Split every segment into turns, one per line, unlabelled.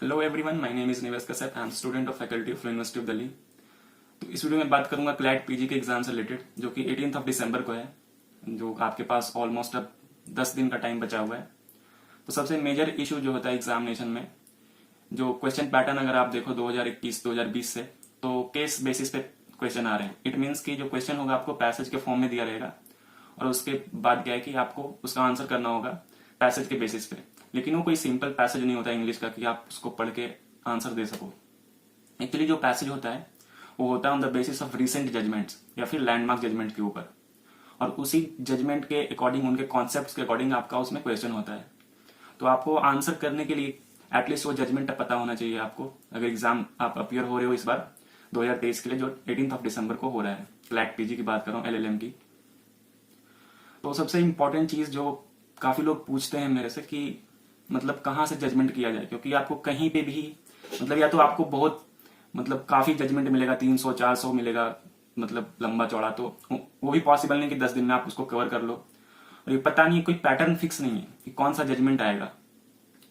Hello everyone, my name is Nivesh Kashyap. I am student of faculty of university of Delhi. तो इस video में बात करूंगा क्लैट पीजी के एग्जाम से रिलेटेड, जो कि 18th ऑफ दिसंबर को है, जो आपके पास ऑलमोस्ट अब 10 दिन का टाइम बचा हुआ है। तो सबसे मेजर इशू जो होता है एग्जामिनेशन में, जो क्वेश्चन पैटर्न अगर आप देखो 2021-2020 से, तो केस बेसिस पे क्वेश्चन आ रहे हैं। इट मीन्स कि जो क्वेश्चन होगा आपको पैसेज के फॉर्म में दिया रहेगा, और उसके बाद क्या है कि आपको उसका आंसर करना होगा पैसेज के बेसिस पे। लेकिन वो कोई सिंपल पैसेज नहीं होता इंग्लिश का कि आप उसको पढ़ के आंसर दे सको। एक्चुअली जो पैसेज होता है वो होता है on the basis of recent judgments या फिर लैंडमार्क जजमेंट के ऊपर, और उसी जजमेंट के अकॉर्डिंग, उनके कॉन्सेप्ट्स के अकॉर्डिंग आपका उसमें क्वेश्चन होता है। तो आपको आंसर करने के लिए एटलीस्ट वो जजमेंट पता होना चाहिए आपको, अगर एग्जाम आप अपियर हो रहे हो इस बार 2023 के लिए, जो 18th ऑफ दिसंबर को हो रहा है। क्लैट पीजी की बात कर रहा हूँ, LLM की। तो सबसे इंपॉर्टेंट चीज जो काफी लोग पूछते हैं मेरे से कि मतलब कहाँ से जजमेंट किया जाए, क्योंकि आपको कहीं पे भी मतलब या तो आपको बहुत मतलब काफी जजमेंट मिलेगा, 300-400 मिलेगा, मतलब लंबा चौड़ा, तो वो भी पॉसिबल नहीं कि 10 दिन में आप उसको कवर कर लो। और ये पता नहीं, कोई पैटर्न फिक्स नहीं है कि कौन सा जजमेंट आएगा।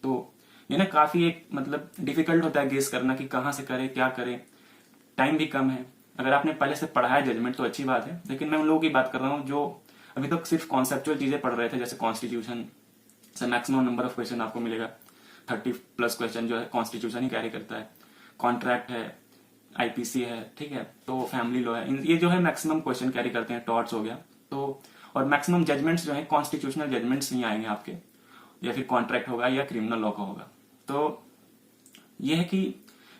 तो ये ना काफी एक मतलब डिफिकल्ट होता है गेस करना कि कहाँ से करे, क्या करे। टाइम भी कम है। अगर आपने पहले से पढ़ा है जजमेंट तो अच्छी बात है, लेकिन मैं उन लोगों की बात कर रहा हूँ जो अभी तक सिर्फ कॉन्सेप्चुअल चीजें पढ़ रहे थे, जैसे कॉन्स्टिट्यूशन से मैक्सिमम नंबर ऑफ क्वेश्चन आपको मिलेगा। 30+ क्वेश्चन जो है कॉन्स्टिट्यूशन ही कैरी करता है। कॉन्ट्रैक्ट है, IPC है, ठीक है, तो फैमिली लॉ है, ये जो है मैक्सिमम क्वेश्चन कैरी करते हैं। टॉर्ट्स हो गया तो, और मैक्सिमम जजमेंट्स जो है कॉन्स्टिट्यूशनल जजमेंट्स नहीं आएंगे आपके, या फिर कॉन्ट्रैक्ट होगा या क्रिमिनल लॉ का होगा। तो ये है कि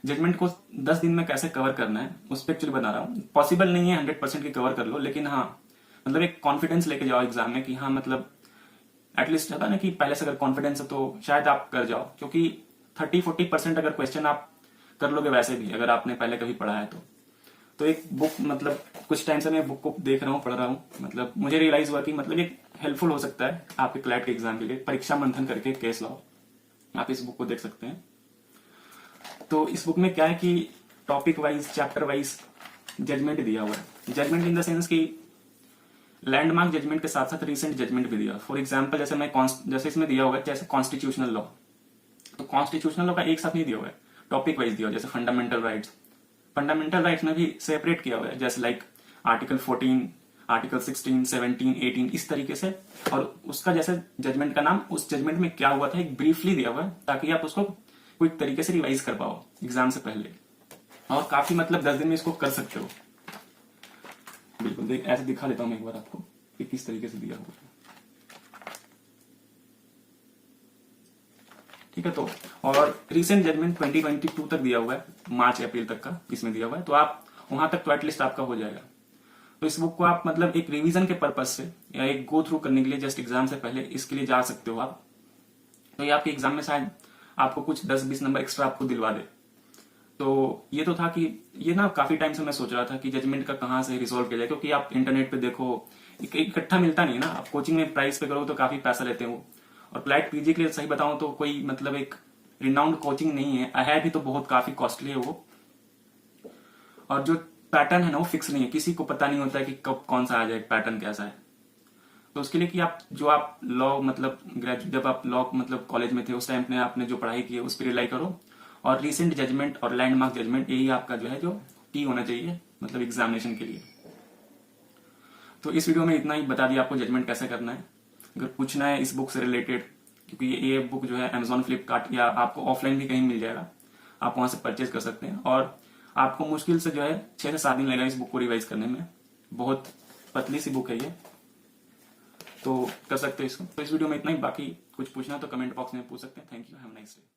जजमेंट को 10 दिन में कैसे कवर करना है उस पर एक्चुअली बता रहा हूँ। पॉसिबल नहीं है 100% की कवर कर लो, लेकिन हाँ मतलब एक कॉन्फिडेंस लेके जाओ एग्जाम में कि हाँ मतलब एटलीस्ट होता है ना कि पहले से अगर कॉन्फिडेंस है तो शायद आप कर जाओ, क्योंकि 30-40% अगर क्वेश्चन आप कर लोगे वैसे भी, अगर आपने पहले कभी पढ़ा है तो एक बुक, मतलब कुछ टाइम से मैं बुक को देख रहा हूँ, पढ़ रहा हूँ, मतलब मुझे रियलाइज हुआ कि मतलब एक हेल्पफुल हो सकता है आपके क्लैट के एग्जाम के लिए। परीक्षा मंथन करके केस लॉ, आप इस बुक को देख सकते हैं। तो इस बुक में क्या है कि topic wise, chapter wise judgment दिया हुआ है। जजमेंट इन द सेंस कि लैंडमार्क जजमेंट के साथ साथ रिसेंट जजमेंट भी दिया। फॉर एग्जाम्पल जैसे इसमें दिया होगा जैसे कॉन्स्टिट्यूशनल लॉ, तो कॉन्स्टिट्यूशनल लॉ का एक साथ नहीं दिया हुआ है, टॉपिक वाइज दिया हुआ है। जैसे फंडामेंटल राइट्स में भी सेपरेट किया हुआ है, जैसे लाइक आर्टिकल 14, आर्टिकल 16, 17, 18, इस तरीके से। और उसका जैसे जजमेंट का नाम उस जजमेंट में क्या हुआ था एक ब्रीफली दिया हुआ है, ताकि आप उसको क्विक तरीके से रिवाइज कर पाओ एग्जाम से पहले। और काफी मतलब 10 दिन में इसको कर सकते हो। बिल्कुल ऐसे दिखा देता हूं मैं एक बार आपको कि किस तरीके से दिया हुआ है, ठीक है। तो और रिसेंट जजमेंट 2022 तक दिया हुआ है, मार्च अप्रैल तक का इसमें दिया हुआ है, तो आप वहां तक तो एटलीस्ट आपका हो जाएगा। तो इस बुक को आप मतलब एक रिवीजन के पर्पज से या एक गो थ्रू करने के लिए जस्ट एग्जाम से पहले इसके लिए जा सकते हो आप। तो ये आपके एग्जाम में शायद आपको कुछ 10-20 नंबर एक्स्ट्रा आपको दिलवा दे। तो ये तो था कि ये ना काफी टाइम से मैं सोच रहा था कि जजमेंट का कहाँ से रिजोल्व किया जाए, क्योंकि आप इंटरनेट पे देखो इकट्ठा मिलता नहीं ना। आप कोचिंग में प्राइस पे करो तो काफी पैसा लेते हैं वो। और क्लैट पीजी के लिए सही बताऊं तो कोई मतलब एक रिनाउंड कोचिंग नहीं है भी तो बहुत काफी कॉस्टली है वो। और जो पैटर्न है ना वो फिक्स नहीं है, किसी को पता नहीं होता है कि कब कौन सा आ जाए, पैटर्न कैसा है। तो उसके लिए कि आप लॉ मतलब जब आप लॉ मतलब कॉलेज में थे उस टाइम में आपने जो पढ़ाई की है उस पर रिलाई करो, और रिसेंट जजमेंट और लैंडमार्क जजमेंट यही आपका जो है जो की होना चाहिए मतलब एग्जामिनेशन के लिए। तो इस वीडियो में इतना ही बता दिया आपको जजमेंट कैसे करना है। अगर पूछना है इस बुक से रिलेटेड, क्योंकि ये बुक जो है Amazon, फ्लिपकार्ट या आपको ऑफलाइन भी कहीं मिल जाएगा, आप वहां से परचेज कर सकते हैं। और आपको मुश्किल से जो है 6 से 7 दिन लगेगा इस बुक को रिवाइज करने में। बहुत पतली सी बुक है ये, तो कर सकते हो इसको। तो इस वीडियो में इतना ही। बाकी कुछ पूछना तो कमेंट बॉक्स में पूछ सकते हैं। Thank you, have a nice day.